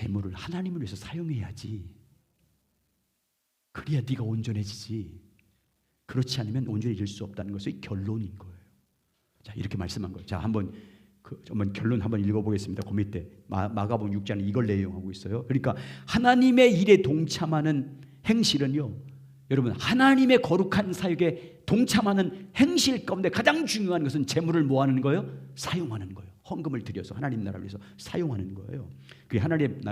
재물을 하나님을 위해서 사용해야지. 그래야 네가 온전해지지. 그렇지 않으면 온전해질 수 없다는 것이 결론인 거예요. 자, 이렇게 말씀한 거예요. 자, 한번 결론 한번 읽어보겠습니다. 그 밑에 마가복음 6장은 이걸 내용하고 있어요. 그러니까 하나님의 일에 동참하는 행실은요, 여러분, 하나님의 거룩한 사역에 동참하는 행실 가운데 가장 중요한 것은 재물을 뭐 하는 거예요? 사용하는 거예요. 헌금을 들여서 하나님 나라를 위해서 사용하는 거예요. 그게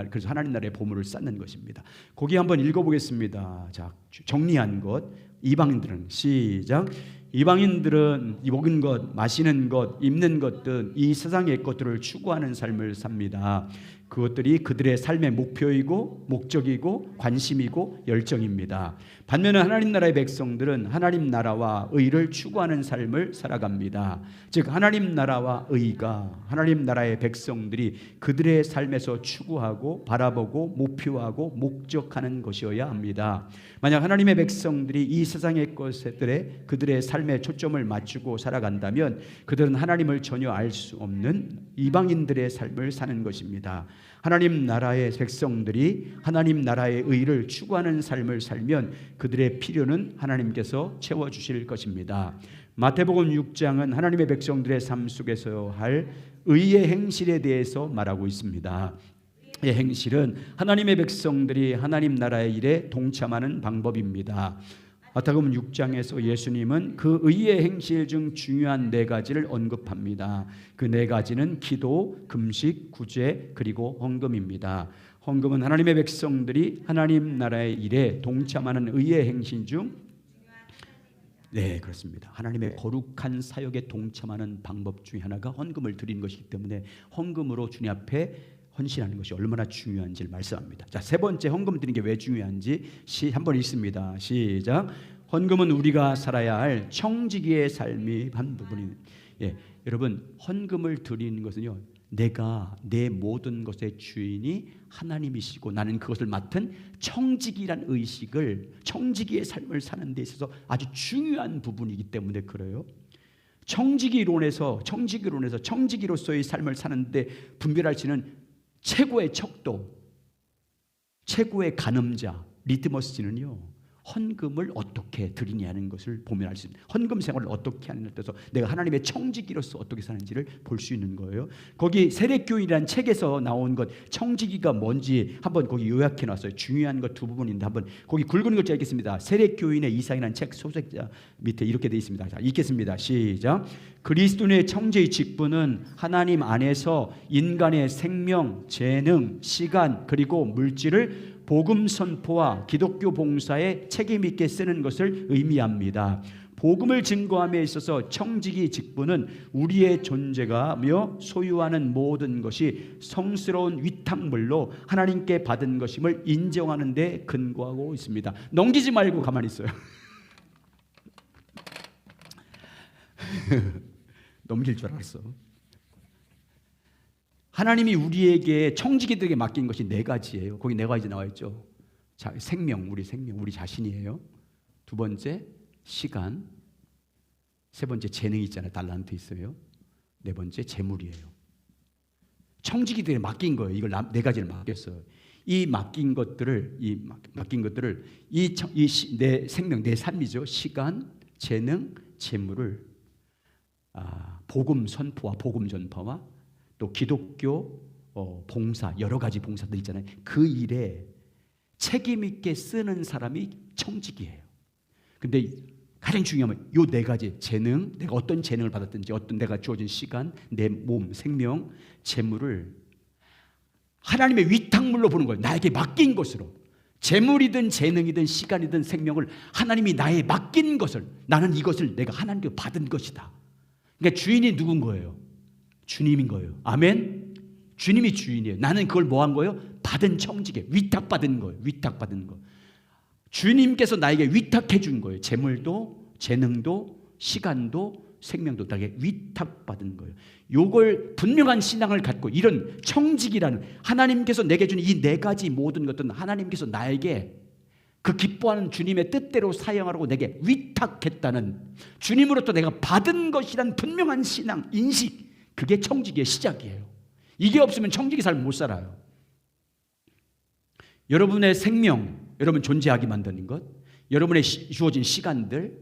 그래서 하나님 나라의 보물을 쌓는 것입니다. 거기 한번 읽어보겠습니다. 자, 정리한 것. 이방인들은, 시작. 이방인들은 이 먹은 것, 마시는 것, 입는 것 등 이 세상의 것들을 추구하는 삶을 삽니다. 그것들이 그들의 삶의 목표이고 목적이고 관심이고 열정입니다. 반면에 하나님 나라의 백성들은 하나님 나라와 의를 추구하는 삶을 살아갑니다. 즉 하나님 나라와 의가 하나님 나라의 백성들이 그들의 삶에서 추구하고 바라보고 목표하고 목적하는 것이어야 합니다. 만약 하나님의 백성들이 이 세상의 것들에 그들의 삶에 초점을 맞추고 살아간다면 그들은 하나님을 전혀 알 수 없는 이방인들의 삶을 사는 것입니다. 하나님 나라의 백성들이 하나님 나라의 의를 추구하는 삶을 살면 그들의 필요는 하나님께서 채워주실 것입니다. 마태복음 6장은 하나님의 백성들의 삶 속에서 할 의의 행실에 대해서 말하고 있습니다. 이 행실은 하나님의 백성들이 하나님 나라의 일에 동참하는 방법입니다. 마태복음 6장에서 예수님은 그 의의 행실 중 중요한 4가지를 언급합니다. 그 4가지는 기도, 금식, 구제, 그리고 헌금입니다. 헌금은 하나님의 백성들이 하나님 나라의 일에 동참하는 의의 행실 중, 네, 그렇습니다. 하나님의 거룩한 사역에 동참하는 방법 중에 하나가 헌금을 드리는 것이기 때문에 헌금으로 주님 앞에 헌신하는 것이 얼마나 중요한지를 말씀합니다. 자, 3번째 헌금 드리는 게 왜 중요한지 한번 읽습니다. 시작. 헌금은 우리가 살아야 할 청지기의 삶이 한 부분이. 예, 여러분, 헌금을 드리는 것은요, 내가 내 모든 것의 주인이 하나님이시고 나는 그것을 맡은 청지기란 의식을, 청지기의 삶을 사는 데 있어서 아주 중요한 부분이기 때문에 그래요. 청지기론에서 청지기로서의 삶을 사는데 분별할 수 있는 최고의 척도, 최고의 가늠자 리트머스지는요, 헌금을 어떻게 드리냐는 것을 보면 알 수 있습니다. 헌금 생활을 어떻게 하느냐에 따라서 내가 하나님의 청지기로서 어떻게 사는지를 볼 수 있는 거예요. 거기 세례교인이라는 책에서 나온 것, 청지기가 뭔지 한번 거기 요약해 놨어요. 중요한 것 2부분인데 한번 거기 굵은 글자 읽겠습니다. 세례교인의 이상이라는 책 소책자 밑에 이렇게 되어 있습니다. 자, 읽겠습니다. 시작. 그리스도의 청지의 직분은 하나님 안에서 인간의 생명, 재능, 시간 그리고 물질을 복음 선포와 기독교 봉사에 책임 있게 쓰는 것을 의미합니다. 복음을 증거함에 있어서 청지기 직분은 우리의 존재가며 소유하는 모든 것이 성스러운 위탁물로 하나님께 받은 것임을 인정하는 데 근거하고 있습니다. 넘기지 말고 가만히 있어요. 넘길 줄 알았어. 하나님이 우리에게 청지기들에게 맡긴 것이 4가지예요. 거기 4가지 나와 있죠. 자, 생명, 우리 자신이에요. 2번째 시간, 3번째 재능이 있잖아요. 달란트 있어요. 4번째 재물이에요. 청지기들에게 맡긴 거예요. 이걸 4가지를 맡겼어요. 이 맡긴 것들을 내 생명, 내 삶이죠. 시간, 재능, 재물을 복음 선포와 복음 전파와 또 기독교 봉사, 여러 가지 봉사들 있잖아요. 그 일에 책임 있게 쓰는 사람이 청지기예요. 근데 가장 중요한 건 요 4가지 재능, 내가 어떤 재능을 받았든지 어떤 내가 주어진 시간, 내 몸, 생명, 재물을 하나님의 위탁물로 보는 거예요. 나에게 맡긴 것으로. 재물이든 재능이든 시간이든 생명을 하나님이 나에 맡긴 것을, 나는 이것을 내가 하나님께 받은 것이다. 그러니까 주인이 누군 거예요? 주님인 거예요. 아멘. 주님이 주인이에요. 나는 그걸 뭐 한 거예요? 받은 청지기, 위탁받은 거예요. 위탁받은 거. 주님께서 나에게 위탁해 준 거예요. 재물도, 재능도, 시간도, 생명도 나에게 위탁받은 거예요. 요걸 분명한 신앙을 갖고 이런 청지기라는 하나님께서 내게 준 이 4가지 모든 것들은 하나님께서 나에게 그 기뻐하는 주님의 뜻대로 사용하라고 내게 위탁했다는, 주님으로부터 내가 받은 것이란 분명한 신앙, 인식, 그게 청지기의 시작이에요. 이게 없으면 청지기 삶 못 살아요. 여러분의 생명, 여러분 존재하게 만드는 것, 여러분의 주어진 시간들,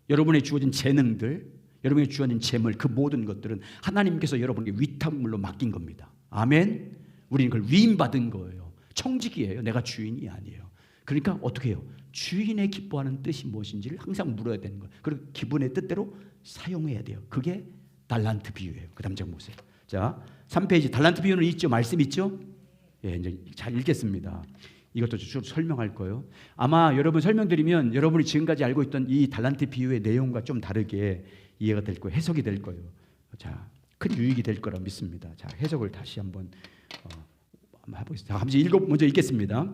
여러분의 주어진 재능들, 여러분의 주어진 재물, 그 모든 것들은 하나님께서 여러분에게 위탁물로 맡긴 겁니다. 아멘. 우리는 그걸 위임받은 거예요. 청직이에요. 내가 주인이 아니에요. 그러니까 어떻게 해요? 주인의 기뻐하는 뜻이 무엇인지를 항상 물어야 되는 거예요. 그리고 기분의 뜻대로 사용해야 돼요. 그게 달란트 비유예요. 그 다음 장 보세요. 자, 3페이지 달란트 비유는 있죠? 말씀 있죠? 예, 이제 잘 읽겠습니다. 이것도 쭉 설명할 거예요. 아마 여러분 설명드리면 여러분이 지금까지 알고 있던 이 달란트 비유의 내용과 좀 다르게 이해가 될 거예요. 해석이 될 거예요. 자, 큰 유익이 될 거라 믿습니다. 자, 해석을 다시 한번 해보겠습니다. 먼저 읽겠습니다.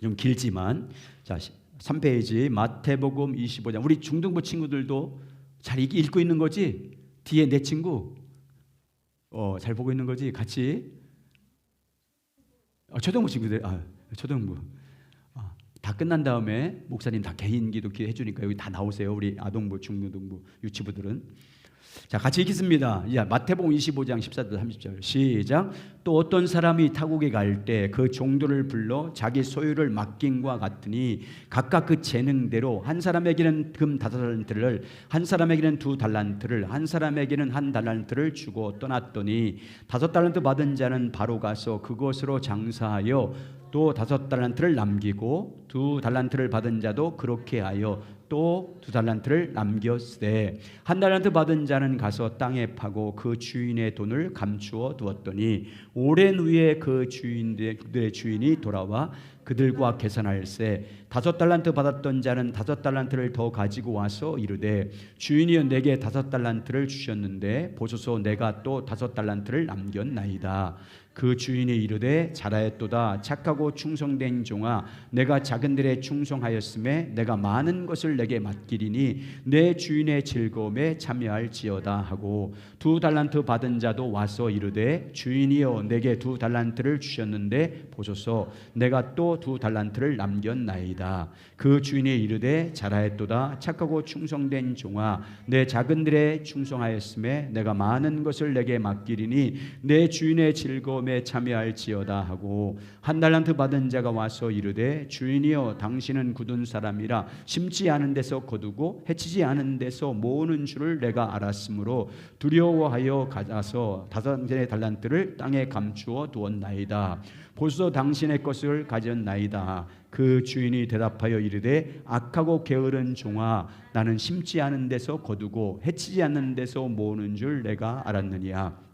좀 길지만, 자, 3페이지 마태복음 25장. 우리 중등부 친구들도 잘 읽고 있는 거지? 뒤에 내 친구 잘 보고 있는 거지? 같이 초등부 친구들, 초등부 다 끝난 다음에 목사님 다 개인 기도 해주니까 여기 다 나오세요. 우리 아동부, 중등부, 유치부들은. 자, 같이 읽겠습니다. 마태복음 25장 14절 30절 시작. 또 어떤 사람이 타국에 갈 때 그 종들을 불러 자기 소유를 맡김과 같으니 각각 그 재능대로 한 사람에게는 금 5달란트를, 한 사람에게는 2달란트를, 한 사람에게는 1달란트를 주고 떠났더니 5달란트 받은 자는 바로 가서 그것으로 장사하여 또 5달란트를 남기고 2달란트를 받은 자도 그렇게 하여 또 2달란트를 남겼으되 1달란트 받은 자는 가서 땅에 파고 그 주인의 돈을 감추어 두었더니 오랜 후에 그 그들의 주인이 돌아와 그들과 계산할세 5달란트 받았던 자는 5달란트를 더 가지고 와서 이르되 주인이여 내게 5달란트를 주셨는데 보소서 내가 또 5달란트를 남겼나이다. 그 주인이 이르되 잘하였도다 착하고 충성된 종아 내가 작은 일에 충성하였음에 내가 많은 것을 내게 맡기리니 내 주인의 즐거움에 참여할지어다 하고 2달란트 받은 자도 와서 이르되 주인이여 내게 2달란트를 주셨는데 보소서 내가 또 2달란트를 남겼나이다. 그 주인이 이르되 잘하였도다 착하고 충성된 종아 내 작은 일에 충성하였음에 내가 많은 것을 내게 맡기리니 내 주인의 즐거움 참여할지어다 하고 1달란트 받은 자가 와서 이르되 주인이여 당신은 굳은 사람이라 심지 않은 데서 거두고 해치지 않은 데서 모으는 줄을 내가 알았으므로 두려워하여 가서 5달란트를 땅에 감추어 두었나이다. 보소서 당신의 것을 가졌나이다. 그 주인이 대답하여 이르되 악하고 게으른 종아 나는 심지 않은 데서 거두고 해치지 않는 데서 모으는 줄 내가 알았느니라.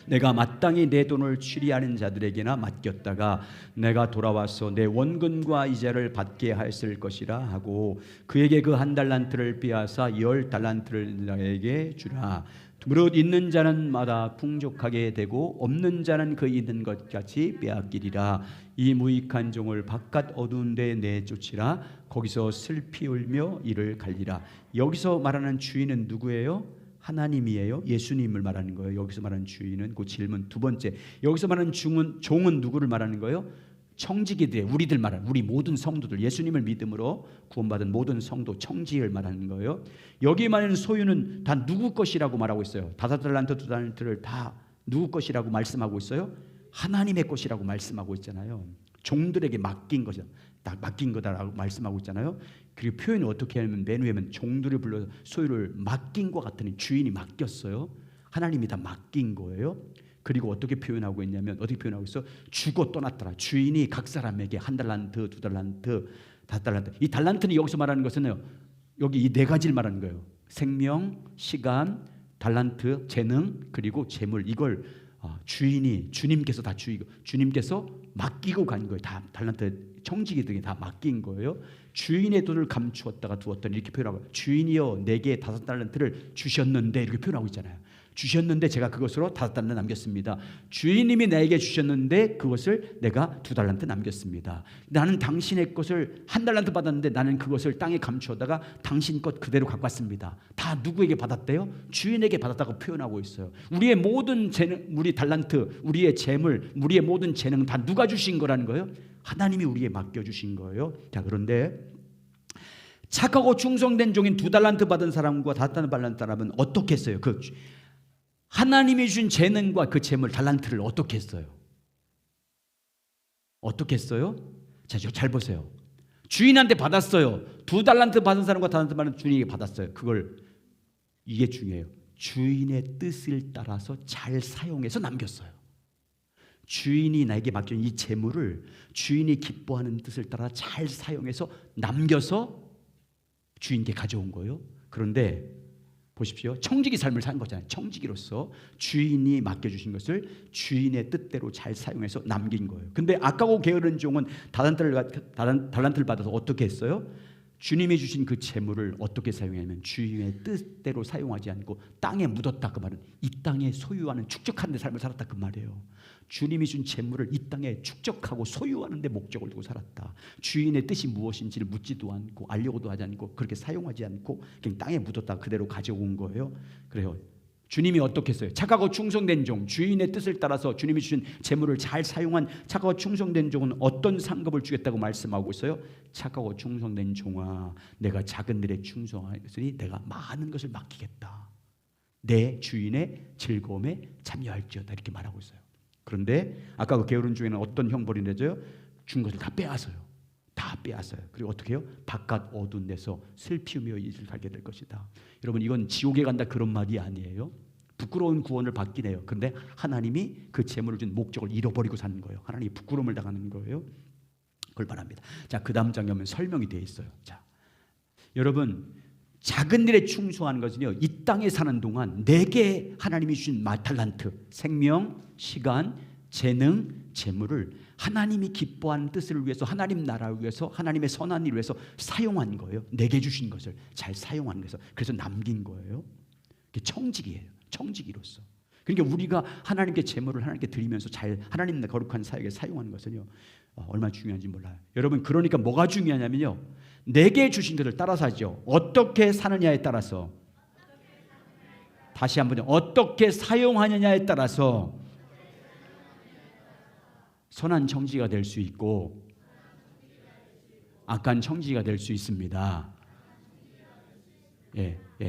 내가 마땅히 내 돈을 취리하는 자들에게나 맡겼다가 내가 돌아와서 내 원금과 이자를 받게 하였을 것이라 하고 그에게 그 1달란트를 빼앗아 10달란트를 나에게 주라. 무릇 있는 자는 마다 풍족하게 되고 없는 자는 그 있는 것 같이 빼앗기리라. 이 무익한 종을 바깥 어두운 데 내쫓으라. 거기서 슬피 울며 이를 갈리라. 여기서 말하는 주인은 누구예요? 하나님이에요? 예수님을 말하는 거예요? 여기서 말하는 주인은 그 질문 두 번째. 여기서 말하는 종은 누구를 말하는 거예요? 청지기들, 우리들 말하는 우리 모든 성도들, 예수님을 믿음으로 구원받은 모든 성도 청지를 말하는 거예요. 여기 말하는 소유는 다 누구 것이라고 말하고 있어요? 5달란트 2달란트를 다 누구 것이라고 말씀하고 있어요? 하나님의 것이라고 말씀하고 있잖아요. 종들에게 맡긴 것이다. 다 맡긴 거다라고 말씀하고 있잖아요. 그리고 표현을 어떻게 하면 맨 위에는 종들을 불러서 소유를 맡긴 것 같으니 주인이 맡겼어요. 하나님이 다 맡긴 거예요. 그리고 어떻게 표현하고 있냐면 어떻게 표현하고 있어? 주고 떠났더라. 주인이 각 사람에게 1달란트, 2달란트, 5달란트. 이 달란트는 여기서 말하는 것은 여기 이 네 가지를 말하는 거예요. 생명, 시간, 달란트, 재능, 그리고 재물. 이걸 주님께서 다 주님께서 맡기고 간 거예요. 다 달란트 청지기들에게 다 맡긴 거예요. 주인의 돈을 감추었다가 두었더니 이렇게 표현하고 주인이여 내게 5달란트를 주셨는데 이렇게 표현하고 있잖아요. 주셨는데 제가 그것으로 5달란트 남겼습니다. 주인님이 나에게 주셨는데 그것을 내가 2달란트 남겼습니다. 나는 당신의 것을 1달란트 받았는데 나는 그것을 땅에 감추었다가 당신 것 그대로 갖고 왔습니다. 다 누구에게 받았대요? 주인에게 받았다고 표현하고 있어요. 우리의 모든 재능, 우리 달란트, 우리의 재물, 우리의 모든 재능 다 누가 주신 거라는 거예요? 하나님이 우리에게 맡겨주신 거예요. 자, 그런데 착하고 충성된 종인 2달란트 받은 사람과 5달란트 받은 사람은 어떻게 했어요? 그 하나님이 주신 재능과 그 재물 달란트를 어떻게 했어요? 어떻게 했어요? 자, 잘 보세요. 주인한테 받았어요. 2달란트 받은 사람과 달란트 받은 주인에게 받았어요. 이게 중요해요. 주인의 뜻을 따라서 잘 사용해서 남겼어요. 주인이 나에게 맡긴 이 재물을 주인이 기뻐하는 뜻을 따라 잘 사용해서 남겨서 주인께 가져온 거예요. 그런데 보십시오. 청지기 삶을 산 거잖아요. 청지기로서 주인이 맡겨주신 것을 주인의 뜻대로 잘 사용해서 남긴 거예요. 근데 악하고 게으른 종은 달란트를 받아서 어떻게 했어요? 주님이 주신 그 재물을 어떻게 사용하냐면 주인의 뜻대로 사용하지 않고 땅에 묻었다. 그 말은 이 땅에 소유하는 축적하는 데 삶을 살았다 그 말이에요. 주님이 준 재물을 이 땅에 축적하고 소유하는 데 목적을 두고 살았다. 주인의 뜻이 무엇인지를 묻지도 않고 알려고도 하지 않고 그렇게 사용하지 않고 그냥 땅에 묻었다 그대로 가져온 거예요. 그래요. 주님이 어떻게 했어요? 착하고 충성된 종, 주인의 뜻을 따라서 주님이 주신 재물을 잘 사용한 착하고 충성된 종은 어떤 상급을 주겠다고 말씀하고 있어요? 착하고 충성된 종아, 내가 작은 일에 충성하였으니 내가 많은 것을 맡기겠다. 내 주인의 즐거움에 참여할지어다 이렇게 말하고 있어요. 그런데 아까 그 게으른 종에는 어떤 형벌이 내져요? 준 것을 다 빼앗아요. 다 빼앗아요. 그리고 어떻게 해요? 바깥 어두운 데서 슬피우며 이를 갈게 될 것이다. 여러분, 이건 지옥에 간다 그런 말이 아니에요. 부끄러운 구원을 받긴 해요. 그런데 하나님이 그 재물을 준 목적을 잃어버리고 사는 거예요. 하나님이 부끄러움을 당하는 거예요. 그걸 말합니다. 자, 그 다음 장면은 설명이 되어 있어요. 자, 여러분, 작은 일에 충성하는 것은요, 이 땅에 사는 동안 내게 하나님이 주신 달란트, 생명, 시간, 재능, 재물을 하나님이 기뻐하는 뜻을 위해서, 하나님 나라를 위해서, 하나님의 선한 일을 위해서 사용한 거예요. 내게 주신 것을 잘 사용하는 거예요. 그래서 남긴 거예요. 그게 청지기예요. 청지기로서. 그러니까 우리가 하나님께 재물을 하나님께 드리면서 잘 하나님 거룩한 사역에 사용하는 것은요, 얼마나 중요한지 몰라요. 여러분, 그러니까 뭐가 중요하냐면요, 내게 주신 것을 따라서 하죠. 어떻게 사느냐에 따라서, 다시 한번 어떻게 사용하느냐에 따라서 선한 청지기가 될 수 있고 악한 청지기가 될 수 있습니다.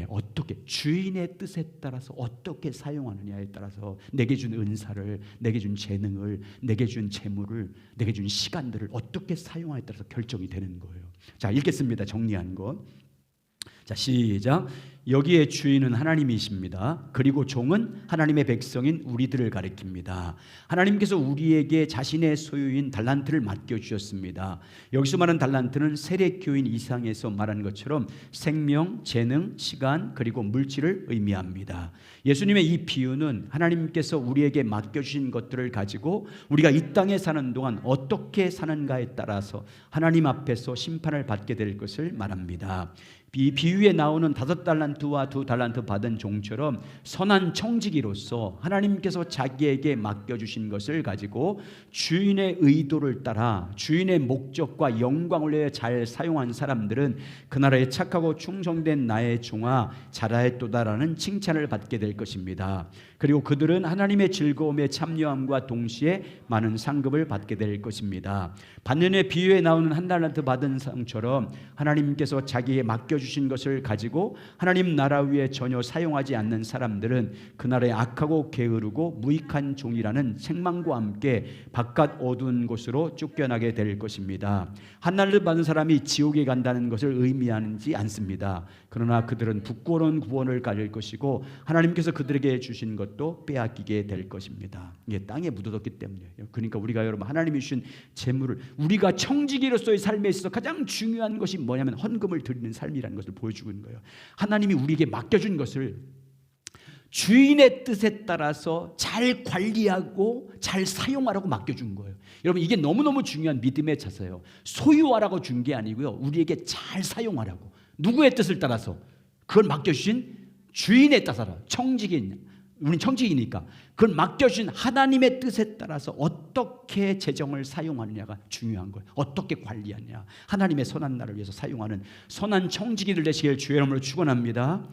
어떻게 주인의 뜻에 따라서 어떻게 사용하느냐에 따라서 내게 준 은사를, 내게 준 재능을, 내게 준 재물을, 내게 준 시간들을 어떻게 사용하냐에 따라서 결정이 되는 거예요. 자, 읽겠습니다. 정리한 것. 자, 시작. 여기에 주인은 하나님이십니다. 그리고 종은 하나님의 백성인 우리들을 가리킵니다. 하나님께서 우리에게 자신의 소유인 달란트를 맡겨주셨습니다. 여기서 말하는 달란트는 세례교인 이상에서 말하는 것처럼 생명, 재능, 시간 그리고 물질을 의미합니다. 예수님의 이 비유는 하나님께서 우리에게 맡겨주신 것들을 가지고 우리가 이 땅에 사는 동안 어떻게 사는가에 따라서 하나님 앞에서 심판을 받게 될 것을 말합니다. 이 비유에 나오는 5달란트와 2달란트 받은 종처럼 선한 청지기로서 하나님께서 자기에게 맡겨주신 것을 가지고 주인의 의도를 따라 주인의 목적과 영광을 위해 잘 사용한 사람들은 그 나라에 착하고 충성된 나의 종아 잘하였도다라는 칭찬을 받게 될 것입니다. 그리고 그들은 하나님의 즐거움에 참여함과 동시에 많은 상급을 받게 될 것입니다. 반면에 비유에 나오는 1달란트 받은 사람처럼 하나님께서 자기에게 맡겨주신 것을 가지고 하나님 나라 위에 전혀 사용하지 않는 사람들은 그 나라에 악하고 게으르고 무익한 종이라는 책망과 함께 바깥 어두운 곳으로 쫓겨나게 될 것입니다. 1달란트 받은 사람이 지옥에 간다는 것을 의미하지 않습니다. 그러나 그들은 부끄러운 구원을 가질 것이고 하나님께서 그들에게 주신 것도 빼앗기게 될 것입니다. 이게 땅에 묻어뒀기 때문이에요. 그러니까 우리가 여러분 하나님이 주신 재물을, 우리가 청지기로서의 삶에 있어서 가장 중요한 것이 뭐냐면 헌금을 드리는 삶이라는 것을 보여주고 있는 거예요. 하나님이 우리에게 맡겨준 것을 주인의 뜻에 따라서 잘 관리하고 잘 사용하라고 맡겨준 거예요. 여러분, 이게 너무너무 중요한 믿음의 자세예요. 소유하라고 준 게 아니고요, 우리에게 잘 사용하라고. 누구의 뜻을 따라서? 그걸 맡겨주신 주인의 따라서. 청지기인, 우리는 청지기니까 그걸 맡겨주신 하나님의 뜻에 따라서 어떻게 재정을 사용하느냐가 중요한 거예요. 어떻게 관리하느냐, 하나님의 선한 날을 위해서 사용하는 선한 청지기들 되시길 주의 이름으로 축원합니다.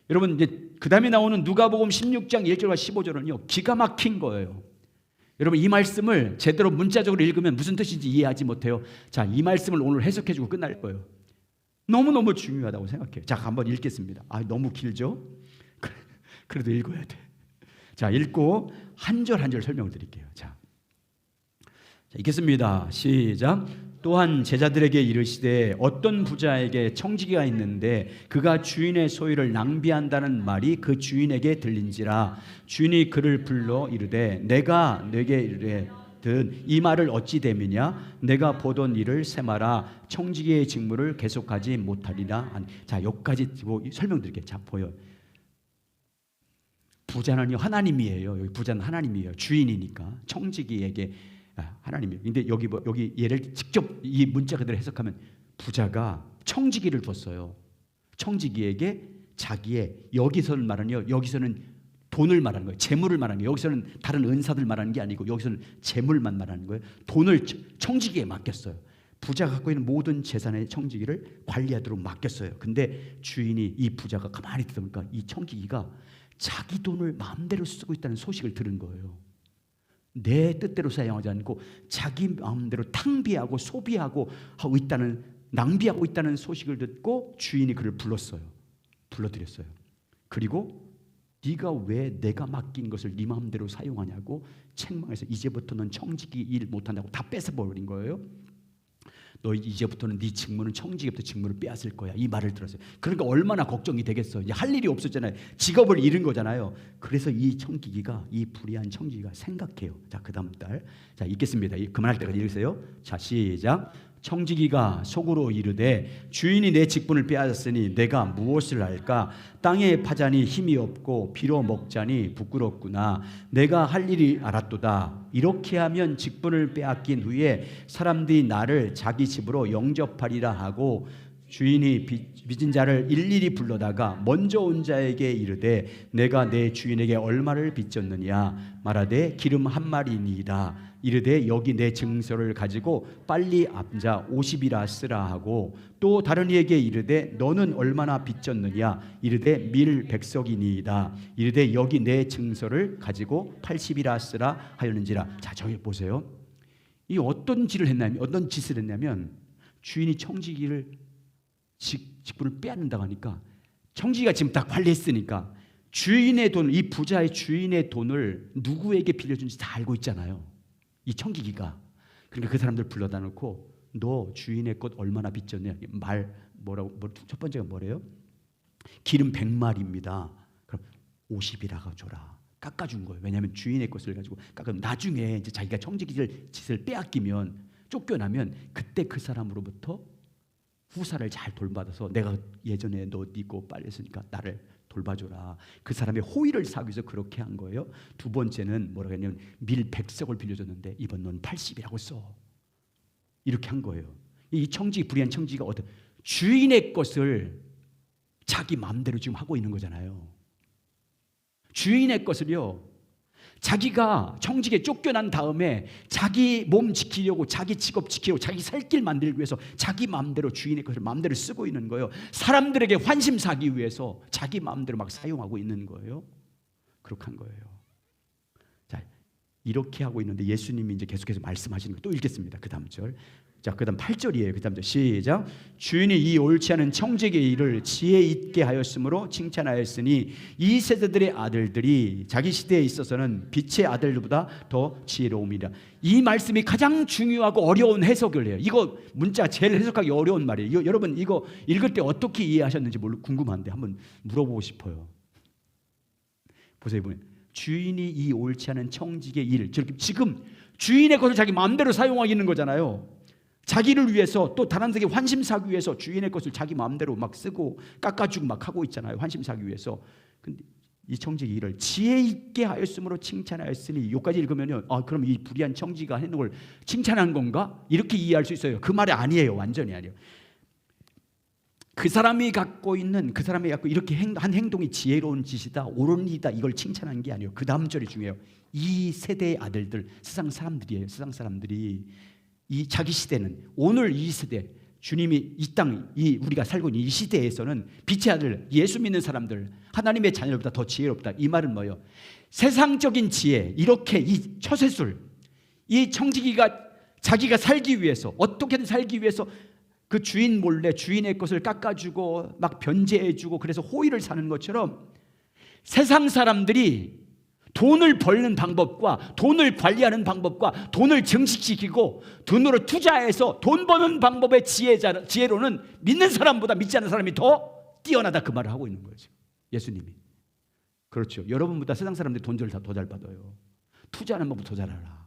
여러분, 이제 그 다음에 나오는 누가복음 16장 1절과 15절은요 기가 막힌 거예요. 여러분, 이 말씀을 제대로 문자적으로 읽으면 무슨 뜻인지 이해하지 못해요. 자, 이 말씀을 오늘 해석해주고 끝날 거예요. 너무너무 중요하다고 생각해요. 자, 한번 읽겠습니다. 너무 길죠? 그래도 읽어야 돼. 자, 읽고 한 절 한 절 설명을 드릴게요. 자, 자, 읽겠습니다. 시작. 또한 제자들에게 이르시되 어떤 부자에게 청지기가 있는데 그가 주인의 소유를 낭비한다는 말이 그 주인에게 들린지라. 주인이 그를 불러 이르되 내가 내게 이르되 이 말을 어찌 됨이냐? 내가 보던 일을 세마라. 청지기의 직무를 계속하지 못하리라. 자, 여기까지 설명드릴게요. 자, 보여. 부자는요 하나님이에요. 여기 부자는 하나님이에요. 주인이니까 청지기에게 하나님이에요. 근데 여기 얘를 직접 이 문자 그대로 해석하면 부자가 청지기를 줬어요. 청지기에게 자기의, 여기서는 말하는요, 여기서는 돈을 말하는 거예요. 재물을 말하는 거예요. 여기서는 다른 은사들 말하는 게 아니고 여기서는 재물만 말하는 거예요. 돈을 청지기에 맡겼어요. 부자가 갖고 있는 모든 재산의 청지기를 관리하도록 맡겼어요. 근데 주인이, 이 부자가 가만히 듣다 보니까 이 청지기가 자기 돈을 마음대로 쓰고 있다는 소식을 들은 거예요. 내 뜻대로 사용하지 않고 자기 마음대로 탕비하고 소비하고 하고 있다는, 낭비하고 있다는 소식을 듣고 주인이 그를 불러들였어요. 그리고 네가 왜 내가 맡긴 것을 네 마음대로 사용하냐고 책망해서 이제부터 넌 청지기 일 못한다고 다 뺏어버린 거예요. 너 이제부터는 네 직무는 청지기부터 직무를 빼앗을 거야. 이 말을 들었어요. 그러니까 얼마나 걱정이 되겠어. 이제 할 일이 없었잖아요. 직업을 잃은 거잖아요. 그래서 이 청지기가, 이 불의한 청지기가 생각해요. 자, 그 다음 달. 자, 읽겠습니다. 그만할 때까지 읽으세요. 자, 시작. 청지기가 속으로 이르되 주인이 내 직분을 빼앗았으니 내가 무엇을 할까? 땅에 파자니 힘이 없고 비로 먹자니 부끄럽구나. 내가 할 일이 알았도다. 이렇게 하면 직분을 빼앗긴 후에 사람들이 나를 자기 집으로 영접하리라 하고 주인이 빚진 자를 일일이 불러다가 먼저 온 자에게 이르되 내가 내 주인에게 얼마를 빚졌느냐? 말하되 기름 한 마리니이다. 이르되 여기 내 증서를 가지고 빨리 앉아 50이라 쓰라 하고 또 다른 이에게 이르되 너는 얼마나 빚졌느냐? 이르되 밀 100석이니이다. 이르되 여기 내 증서를 가지고 80이라 쓰라 하였는지라. 자, 저기 보세요. 이 어떤 짓을 했냐면 주인이 청지기를 직분을 빼앗는다고 하니까 청지기가 지금 다 관리했으니까 주인의 돈, 이 부자의 주인의 돈을 누구에게 빌려준지 다 알고 있잖아요. 이 청지기가. 그러니까 그 사람들 불러다 놓고 너 주인의 것 얼마나 빚졌냐? 첫 번째가 뭐래요? 기름 100마리입니다. 그럼 50이라가 줘라. 깎아준 거예요. 왜냐하면 주인의 것을 가지고 깎으면 나중에 이제 자기가 청지기 짓을 빼앗기면 쫓겨나면 그때 그 사람으로부터 후사를 잘 돌받아서 내가 예전에 너 네 거 빨랬으니까 나를 돌봐줘라. 그 사람의 호의를 사기 위해서 그렇게 한 거예요. 두 번째는 뭐라고 했냐면 밀 100석을 빌려줬는데 이번 넌 80이라고 써. 이렇게 한 거예요. 이 청지기, 불의한 청지기가 어떤 주인의 것을 자기 마음대로 지금 하고 있는 거잖아요. 주인의 것을요, 자기가 청지기에 쫓겨난 다음에 자기 몸 지키려고, 자기 직업 지키려고, 자기 살 길 만들기 위해서 자기 마음대로 주인의 것을 마음대로 쓰고 있는 거예요. 사람들에게 환심 사기 위해서 자기 마음대로 막 사용하고 있는 거예요. 그렇게 한 거예요. 자, 이렇게 하고 있는데 예수님이 이제 계속해서 말씀하시는 거 또 읽겠습니다. 그 다음 절. 자, 그 다음 8절이에요. 그 다음 절 시작. 주인이 이 옳지 않은 청지기의 일을 지혜 있게 하였으므로 칭찬하였으니 이 세대들의 아들들이 자기 시대에 있어서는 빛의 아들보다 더 지혜로움이라. 이 말씀이 가장 중요하고 어려운 해석을 해요. 이거 문자 제일 해석하기 어려운 말이에요. 여러분 이거 읽을 때 어떻게 이해하셨는지 궁금한데 한번 물어보고 싶어요. 보세요. 주인이 이 옳지 않은 청지기의 일, 지금 주인의 것을 자기 마음대로 사용하고 있는 거잖아요. 자기를 위해서, 또 다른 데에게 환심 사기 위해서 주인의 것을 자기 마음대로 막 쓰고 깎아주고 막 하고 있잖아요. 환심 사기 위해서. 근데 이 청지기 일을 지혜 있게 하였으므로 칭찬하였으니, 여기까지 읽으면요, 그럼 이 불의한 청지기가 해놓은 걸 칭찬한 건가? 이렇게 이해할 수 있어요. 그 말이 아니에요. 완전히 아니에요. 그 사람이 갖고 이렇게 한 행동이 지혜로운 짓이다, 옳은 일이다, 이걸 칭찬한 게 아니에요. 그 다음 절이 중요해요. 이 세대의 아들들, 세상 사람들이에요. 세상 사람들이 이 자기 시대는, 오늘 이 세대, 주님이 이 땅, 우리가 살고 있는 이 시대에서는 빛의 아들, 예수 믿는 사람들, 하나님의 자녀보다 더 지혜롭다. 이 말은 뭐예요? 세상적인 지혜, 이렇게 이 처세술, 이 청지기가 자기가 살기 위해서, 어떻게든 살기 위해서 그 주인 몰래 주인의 것을 깎아주고 막 변제해주고 그래서 호의를 사는 것처럼 세상 사람들이 돈을 벌는 방법과 돈을 관리하는 방법과 돈을 증식시키고 돈으로 투자해서 돈 버는 방법의 지혜로는 믿는 사람보다 믿지 않는 사람이 더 뛰어나다, 그 말을 하고 있는 거죠. 예수님이. 그렇죠. 여러분보다 세상 사람들이 돈을 더 잘 받아요. 투자하는 방법도 더 잘 알아.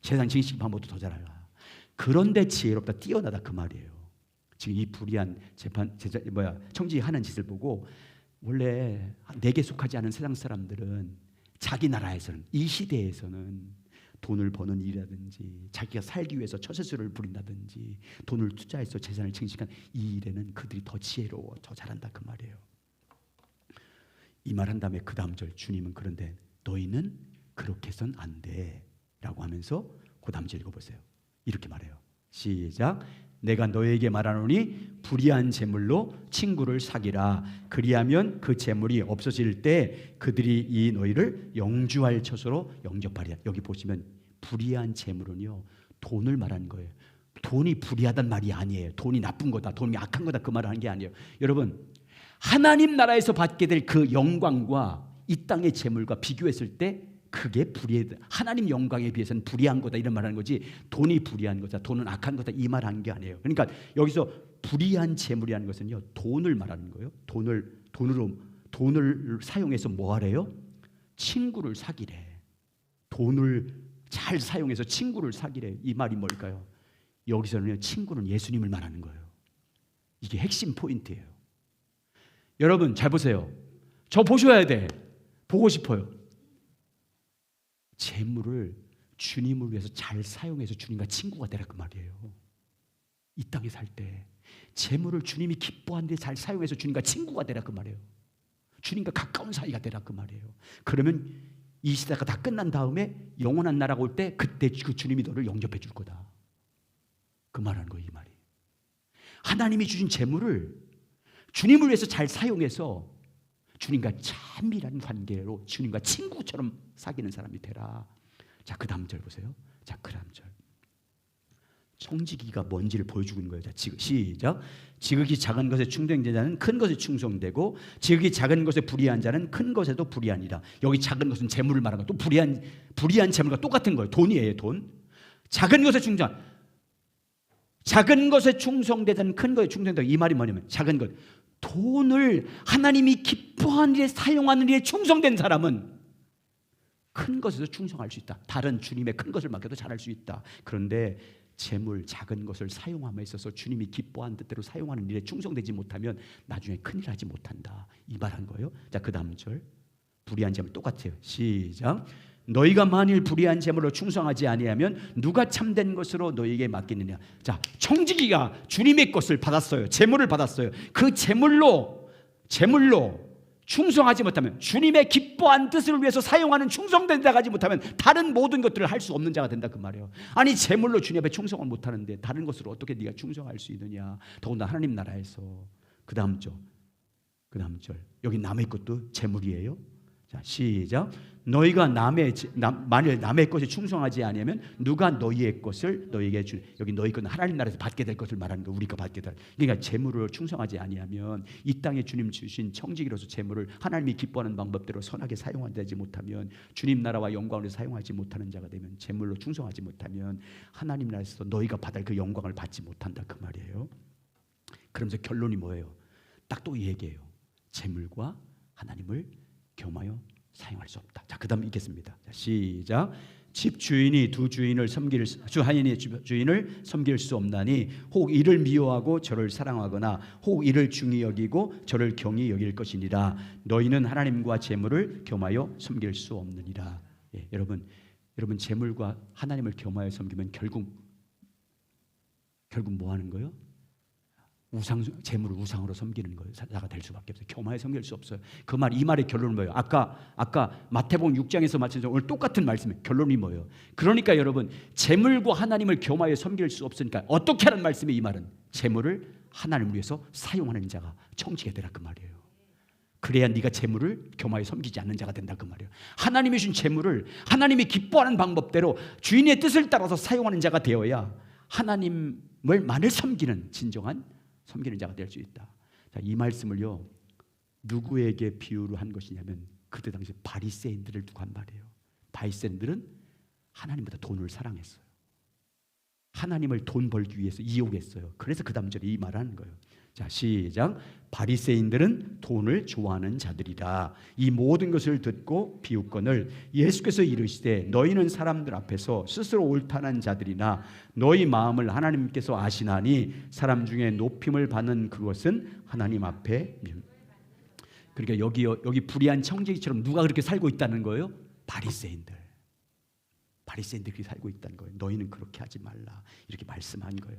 재산 증식 방법도 더 잘 알아. 그런데 지혜롭다, 뛰어나다, 그 말이에요. 지금 이 불의한 청지기 하는 짓을 보고, 원래 내게 속하지 않은 세상 사람들은 자기 나라에서는, 이 시대에서는 돈을 버는 일이라든지 자기가 살기 위해서 처세술을 부린다든지 돈을 투자해서 재산을 증식한 이 일에는 그들이 더 지혜로워, 더 잘한다, 그 말이에요. 이 말 한 다음에 그 다음 절, 주님은 그런데 너희는 그렇게 해서는 안 돼 라고 하면서 그 다음 절 읽어보세요. 이렇게 말해요. 시작. 내가 너에게 말하노니 불의한 재물로 친구를 사귀라. 그리하면 그 재물이 없어질 때 그들이 이 너희를 영주할 처소로 영접하리라. 여기 보시면 불의한 재물은요, 돈을 말하는 거예요. 돈이 불의하단 말이 아니에요. 돈이 나쁜 거다, 돈이 악한 거다, 그 말을 하는 게 아니에요. 여러분, 하나님 나라에서 받게 될 그 영광과 이 땅의 재물과 비교했을 때 그게 불의하다, 하나님 영광에 비해서는 불의한 거다, 이런 말하는 거지, 돈이 불의한 거다, 돈은 악한 거다, 이 말하는 게 아니에요. 그러니까 여기서 불의한 재물이라는 것은요, 돈을 말하는 거예요. 돈을 사용해서 뭐 하래요? 친구를 사귀래. 돈을 잘 사용해서 친구를 사귀래. 이 말이 뭘까요? 여기서는 친구는 예수님을 말하는 거예요. 이게 핵심 포인트예요. 여러분 잘 보세요. 저 보셔야 돼. 보고 싶어요. 재물을 주님을 위해서 잘 사용해서 주님과 친구가 되라, 그 말이에요. 이 땅에 살 때 재물을 주님이 기뻐하는데 잘 사용해서 주님과 친구가 되라, 그 말이에요. 주님과 가까운 사이가 되라, 그 말이에요. 그러면 이 시대가 다 끝난 다음에 영원한 나라가 올 때 그때 그 주님이 너를 영접해 줄 거다, 그 말하는 거예요. 이 말이 하나님이 주신 재물을 주님을 위해서 잘 사용해서 주님과 참밀한 관계로 주님과 친구처럼 사귀는 사람이 되라. 자, 그 다음 절 보세요. 자, 그 다음 절. 청지기가 뭔지를 보여주고 있는 거예요. 자, 시작. 지극히 작은 것에 충성된 자는 큰 것에 충성되고 지극히 작은 것에 불의한 자는 큰 것에도 불의하니라. 여기 작은 것은 재물을 말하는 거예요. 또 불의한 재물과 똑같은 거예요. 돈이에요, 돈. 작은 것에 작은 것에 충성되든 큰 것에 충성되다. 이 말이 뭐냐면 작은 것, 돈을 하나님이 기뻐하는 일에 사용하는 일에 충성된 사람은 큰 것에서 충성할 수 있다. 다른 주님의 큰 것을 맡겨도 잘할 수 있다. 그런데 재물, 작은 것을 사용함에 있어서 주님이 기뻐하는 뜻대로 사용하는 일에 충성되지 못하면 나중에 큰일 하지 못한다, 이 말한 거예요. 자, 그 다음 절. 불의한 재물 똑같아요. 시작. 너희가 만일 불의한 재물로 충성하지 아니하면 누가 참된 것으로 너희에게 맡기느냐. 자, 청지기가 주님의 것을 받았어요. 재물을 받았어요. 그 재물로 충성하지 못하면, 주님의 기뻐한 뜻을 위해서 사용하는 충성된 자가 하지 못하면 다른 모든 것들을 할 수 없는 자가 된다, 그 말이에요. 아니, 재물로 주님 앞에 충성을 못하는데 다른 것으로 어떻게 네가 충성할 수 있느냐. 더군다나 하나님 나라에서. 그 다음 절. 여기 남의 것도 재물이에요. 자, 시작. 너희가 만일 남의 것에 충성하지 아니하면 누가 너희의 것을 너희에게 주냐. 여기 너희 것은 하나님 나라에서 받게 될 것을 말하는 거, 우리가 받게 될. 그러니까 재물을 충성하지 아니하면, 이 땅에 주님 주신 청지기로서 재물을 하나님이 기뻐하는 방법대로 선하게 사용하지 못하면, 주님 나라와 영광을 사용하지 못하는 자가 되면, 재물로 충성하지 못하면 하나님 나라에서 너희가 받을 그 영광을 받지 못한다, 그 말이에요. 그러면서 결론이 뭐예요? 딱 또 이 얘기예요. 재물과 하나님을 겸하여 사용할 수 없다. 자, 그다음 읽겠습니다. 자, 시작. 집 주인이 주 하인이 주인을 섬길 수 없나니 혹 이를 미워하고 저를 사랑하거나 혹 이를 중히 여기고 저를 경히 여길 것이니라. 너희는 하나님과 재물을 겸하여 섬길 수 없느니라. 예, 여러분 재물과 하나님을 겸하여 섬기면 결국 뭐 하는 거예요? 재물을 우상으로 섬기는 거예요. 자가 될 수밖에 없어요. 겸하여 섬길 수 없어요. 이 말의 결론은 뭐예요? 아까 마태복음 6장에서 말씀드린 오늘 똑같은 말씀이에요. 결론이 뭐예요? 그러니까 여러분, 재물과 하나님을 겸하여 섬길 수 없으니까 어떻게 하는 말씀이에요? 이 말은 재물을 하나님을 위해서 사용하는 자가 청지기가 되라, 그 말이에요. 그래야 네가 재물을 겸하여 섬기지 않는 자가 된다, 그 말이에요. 하나님이 주신 재물을 하나님이 기뻐하는 방법대로 주인의 뜻을 따라서 사용하는 자가 되어야 하나님을만을 섬기는 진정한 섬기는 자가 될 수 있다. 자, 이 말씀을요, 누구에게 비유를 한 것이냐면 그때 당시 바리새인들을 두고 한 말이에요. 바리새인들은 하나님보다 돈을 사랑했어요. 하나님을 돈 벌기 위해서 이용했어요. 그래서 그 다음 절에 이 말을 하는 거예요. 자, 시작. 바리새인들은 돈을 좋아하는 자들이라. 이 모든 것을 듣고 비웃거늘 예수께서 이르시되 너희는 사람들 앞에서 스스로 옳다는 자들이나 너희 마음을 하나님께서 아시나니 사람 중에 높임을 받는 그것은 하나님 앞에. 그러니까 여기 불의한 청지기처럼 누가 그렇게 살고 있다는 거예요? 바리새인들이 살고 있다는 거예요. 너희는 그렇게 하지 말라 이렇게 말씀한 거예요.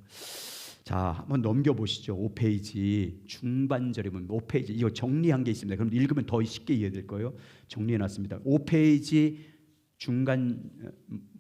자, 한번 넘겨보시죠. 5페이지 중반절에 보면 5페이지 이거 정리한 게 있습니다. 그럼 읽으면 더 쉽게 이해될 거예요. 정리해놨습니다. 5페이지 중간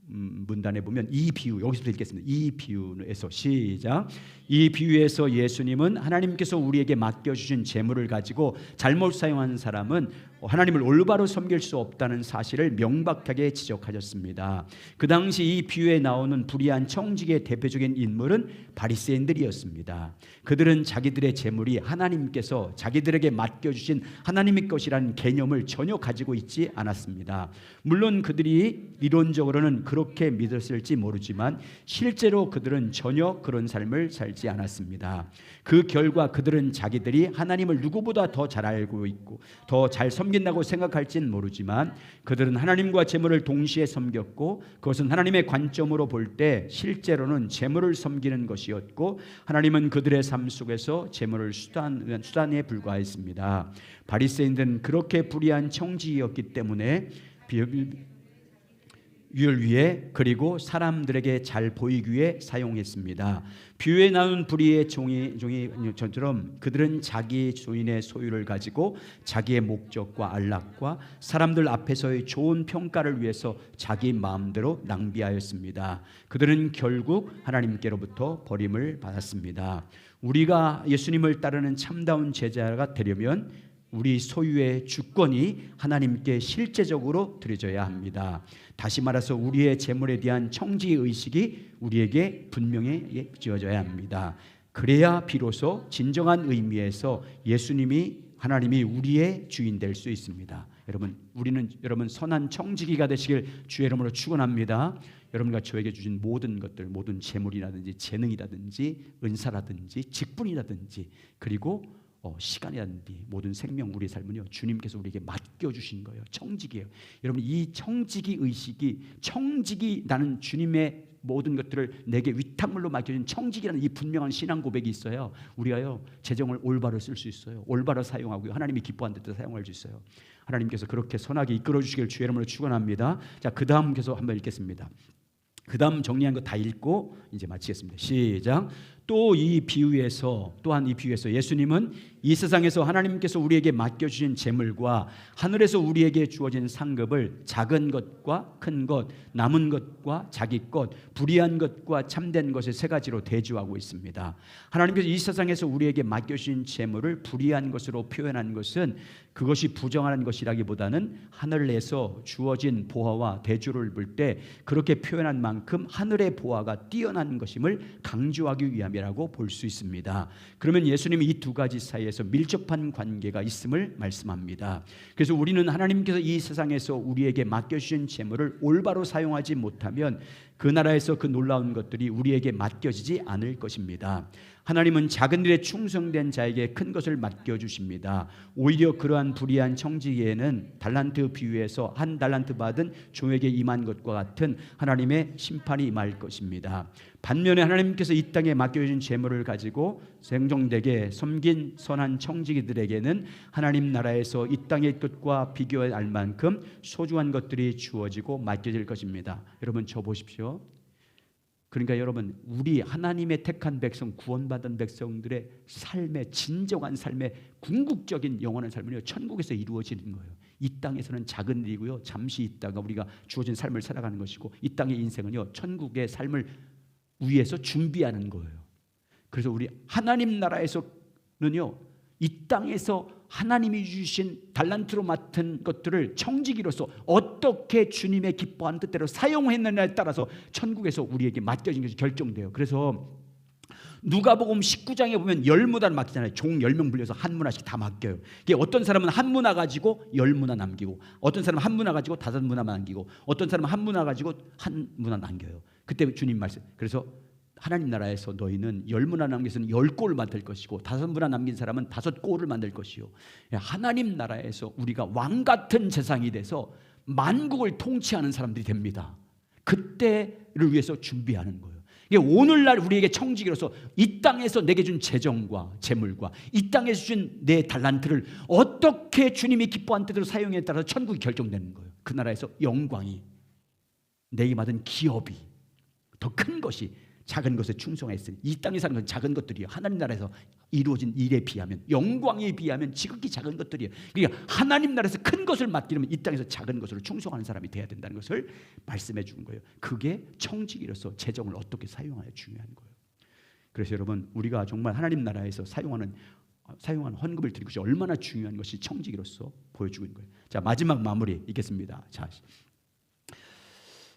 문단에 보면 이 비유, 여기서부터 읽겠습니다. 이 비유에서 시작. 이 비유에서 예수님은 하나님께서 우리에게 맡겨주신 재물을 가지고 잘못 사용한 사람은 하나님을 올바로 섬길 수 없다는 사실을 명백하게 지적하셨습니다. 그 당시 이 비유에 나오는 불의한 청지기의 대표적인 인물은 바리새인들이었습니다. 그들은 자기들의 재물이 하나님께서 자기들에게 맡겨주신 하나님의 것이라는 개념을 전혀 가지고 있지 않았습니다. 물론 그들이 이론적으로는 그렇게 믿었을지 모르지만 실제로 그들은 전혀 그런 삶을 살지 않았습니다. 그 결과 그들은 자기들이 하나님을 누구보다 더 잘 알고 있고 더 잘 섬긴다고 생각할지는 모르지만 그들은 하나님과 재물을 동시에 섬겼고 그것은 하나님의 관점으로 볼 때 실제로는 재물을 섬기는 것이었고 하나님은 그들의 삶 속에서 재물을 수단에 불과했습니다. 바리새인들은 그렇게 불의한 청지기였기 때문에 유를 위해 그리고 사람들에게 잘 보이기 위해 사용했습니다. 비유에 나온 불의의 종이처럼 그들은 자기 주인의 소유를 가지고 자기의 목적과 안락과 사람들 앞에서의 좋은 평가를 위해서 자기 마음대로 낭비하였습니다. 그들은 결국 하나님께로부터 버림을 받았습니다. 우리가 예수님을 따르는 참다운 제자가 되려면 우리 소유의 주권이 하나님께 실제적으로 드려져야 합니다. 다시 말해서 우리의 재물에 대한 청지의식이 우리에게 분명히 지어져야 합니다. 그래야 비로소 진정한 의미에서 하나님이 우리의 주인 될 수 있습니다. 여러분 선한 청지기가 되시길 주의 이름으로 축원합니다. 여러분과 저에게 주신 모든 것들, 모든 재물이라든지 재능이라든지 은사라든지 직분이라든지 그리고 시간이라든지 모든 생명 우리의 삶은요 주님께서 우리에게 맡겨주신 거예요. 청지기예요. 여러분 이 청지기 의식이 나는 주님의 모든 것들을 내게 위탁물로 맡겨준 청지기라는 이 분명한 신앙 고백이 있어요. 우리가요 재정을 올바로 쓸 수 있어요. 올바로 사용하고요 하나님이 기뻐하는 데 사용할 수 있어요. 하나님께서 그렇게 선하게 이끌어 주시길 주의 이름으로 축원합니다. 자, 그 다음 계속 한번 읽겠습니다. 그 다음 정리한 거 다 읽고 이제 마치겠습니다. 시작. 또한 이 비유에서 예수님은 이 세상에서 하나님께서 우리에게 맡겨주신 재물과 하늘에서 우리에게 주어진 상급을 작은 것과 큰 것, 남은 것과 자기 것, 불의한 것과 참된 것의 세 가지로 대조하고 있습니다. 하나님께서 이 세상에서 우리에게 맡겨주신 재물을 불의한 것으로 표현한 것은 그것이 부정한 것이라기보다는 하늘에서 주어진 보화와 대조를 볼 때 그렇게 표현한 만큼 하늘의 보화가 뛰어난 것임을 강조하기 위함이라고 볼 수 있습니다. 그러면 예수님이 이 두 가지 사이에서 밀접한 관계가 있음을 말씀합니다. 그래서 우리는 하나님께서 이 세상에서 우리에게 맡겨주신 재물을 올바로 사용하지 못하면 그 나라에서 그 놀라운 것들이 우리에게 맡겨지지 않을 것입니다. 하나님은 작은 일에 충성된 자에게 큰 것을 맡겨주십니다. 오히려 그러한 불의한 청지기에는 달란트 비유에서 한 달란트 받은 종에게 임한 것과 같은 하나님의 심판이 임할 것입니다. 반면에 하나님께서 이 땅에 맡겨주신 재물을 가지고 생종되게 섬긴 선한 청지기들에게는 하나님 나라에서 이 땅의 것과 비교할 만큼 소중한 것들이 주어지고 맡겨질 것입니다. 여러분 저 보십시오. 그러니까 여러분 우리 하나님의 택한 백성, 구원받은 백성들의 삶의 진정한 삶의 궁극적인 영원한 삶은요 천국에서 이루어지는 거예요. 이 땅에서는 작은 일이고요 잠시 있다가 우리가 주어진 삶을 살아가는 것이고 이 땅의 인생은요 천국의 삶을 위해서 준비하는 거예요. 그래서 우리 하나님 나라에서는요 이 땅에서 하나님이 주신 달란트로 맡은 것들을 청지기로서 어떻게 주님의 기뻐하는 뜻대로 사용했느냐에 따라서 천국에서 우리에게 맡겨진 것이 결정돼요. 그래서 누가복음 19장에 보면 10문화를 맡기잖아요. 종 10명 불려서 한 문화씩 다 맡겨요. 이게 어떤 사람은 한 문화 가지고 10문화 남기고, 어떤 사람은 한 문화 가지고 5문화 남기고, 어떤 사람은 한 문화 가지고 한 문화 남겨요. 그때 주님 말씀, 그래서 하나님 나라에서 너희는 10문화 남긴 사람은 10골을 만들 것이고 5문화 남긴 사람은 5골을 만들 것이요. 하나님 나라에서 우리가 왕 같은 재상이 돼서 만국을 통치하는 사람들이 됩니다. 그때를 위해서 준비하는 거예요. 이게 오늘날 우리에게 청지기로서 이 땅에서 내게 준 재정과 재물과 이 땅에서 준 내 달란트를 어떻게 주님이 기뻐한 뜻으로 사용에 따라서 천국이 결정되는 거예요. 그 나라에서 영광이, 내게 받은 기업이, 더 큰 것이, 작은 것에 충성했으니, 이 땅에 사는 건 작은 것들이에요. 하나님 나라에서 이루어진 일에 비하면, 영광에 비하면 지극히 작은 것들이에요. 그러니까 하나님 나라에서 큰 것을 맡기려면 이 땅에서 작은 것으로 충성하는 사람이 돼야 된다는 것을 말씀해 주는 거예요. 그게 청지기로서 재정을 어떻게 사용하냐 중요한 거예요. 그래서 여러분, 우리가 정말 하나님 나라에서 사용하는 헌금을 드리는 것이 얼마나 중요한 것이 청지기로서 보여주고 있는 거예요. 자, 마지막 마무리 있겠습니다. 자,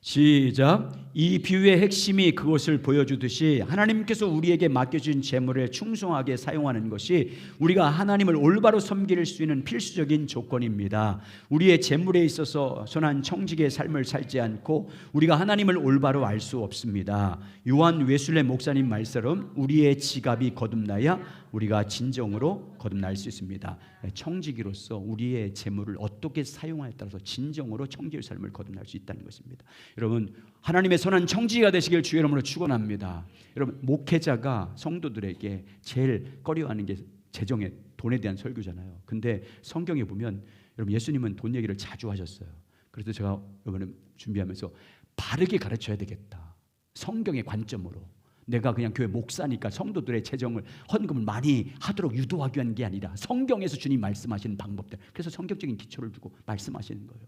시작. 이 비유의 핵심이 그것을 보여주듯이 하나님께서 우리에게 맡겨준 재물에 충성하게 사용하는 것이 우리가 하나님을 올바로 섬길 수 있는 필수적인 조건입니다. 우리의 재물에 있어서 선한 청지기의 삶을 살지 않고 우리가 하나님을 올바로 알 수 없습니다. 요한 웨슬레 목사님 말처럼 우리의 지갑이 거듭나야 우리가 진정으로 거듭날 수 있습니다. 청지기로서 우리의 재물을 어떻게 사용하에 따라서 진정으로 청지기의 삶을 거듭날 수 있다는 것입니다. 여러분, 하나님의 선한 청지기가 되시길 주의 이름으로 축원합니다. 여러분, 목회자가 성도들에게 제일 꺼려하는 게 재정에, 돈에 대한 설교잖아요. 근데 성경에 보면 여러분, 예수님은 돈 얘기를 자주 하셨어요. 그래서 제가 이번에 준비하면서 바르게 가르쳐야 되겠다. 성경의 관점으로. 내가 그냥 교회 목사니까 성도들의 재정을, 헌금을 많이 하도록 유도하기 위한 게 아니라 성경에서 주님 말씀하시는 방법들, 그래서 성경적인 기초를 두고 말씀하시는 거예요.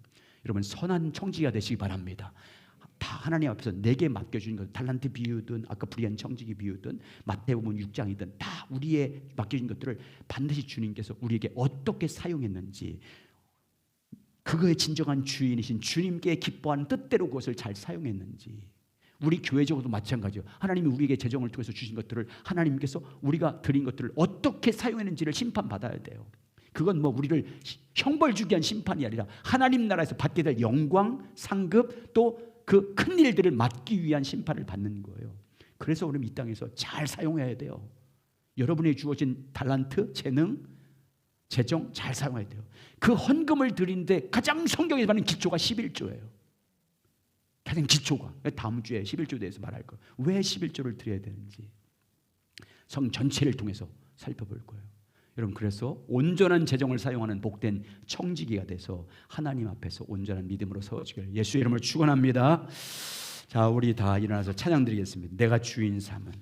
여러분, 선한 청지기가 되시기 바랍니다. 다 하나님 앞에서 내게 맡겨주는 것, 달란트 비유든 아까 불의한 청지기 비유든 마태복음 6장이든 다 우리의 맡겨진 것들을 반드시 주님께서 우리에게 어떻게 사용했는지, 그거의 진정한 주인이신 주님께 기뻐하는 뜻대로 그것을 잘 사용했는지, 우리 교회적으로도 마찬가지예요. 하나님이 우리에게 재정을 통해서 주신 것들을 하나님께서 우리가 드린 것들을 어떻게 사용했는지를 심판받아야 돼요. 그건 뭐 우리를 형벌 주기 위한 심판이 아니라 하나님 나라에서 받게 될 영광, 상급, 또 그 큰 일들을 맡기 위한 심판을 받는 거예요. 그래서 우리는 이 땅에서 잘 사용해야 돼요. 여러분이 주어진 달란트, 재능, 재정 잘 사용해야 돼요. 그 헌금을 드리는데 가장 성경에서 말하는 기초가 11조예요. 가장 기초가. 다음 주에 11조에 대해서 말할 거예요. 왜 11조를 드려야 되는지 성 전체를 통해서 살펴볼 거예요. 여러분, 그래서 온전한 재정을 사용하는 복된 청지기가 돼서 하나님 앞에서 온전한 믿음으로 서지길 예수의 이름으로 축원합니다. 자, 우리 다 일어나서 찬양 드리겠습니다. 내가 주인 삼은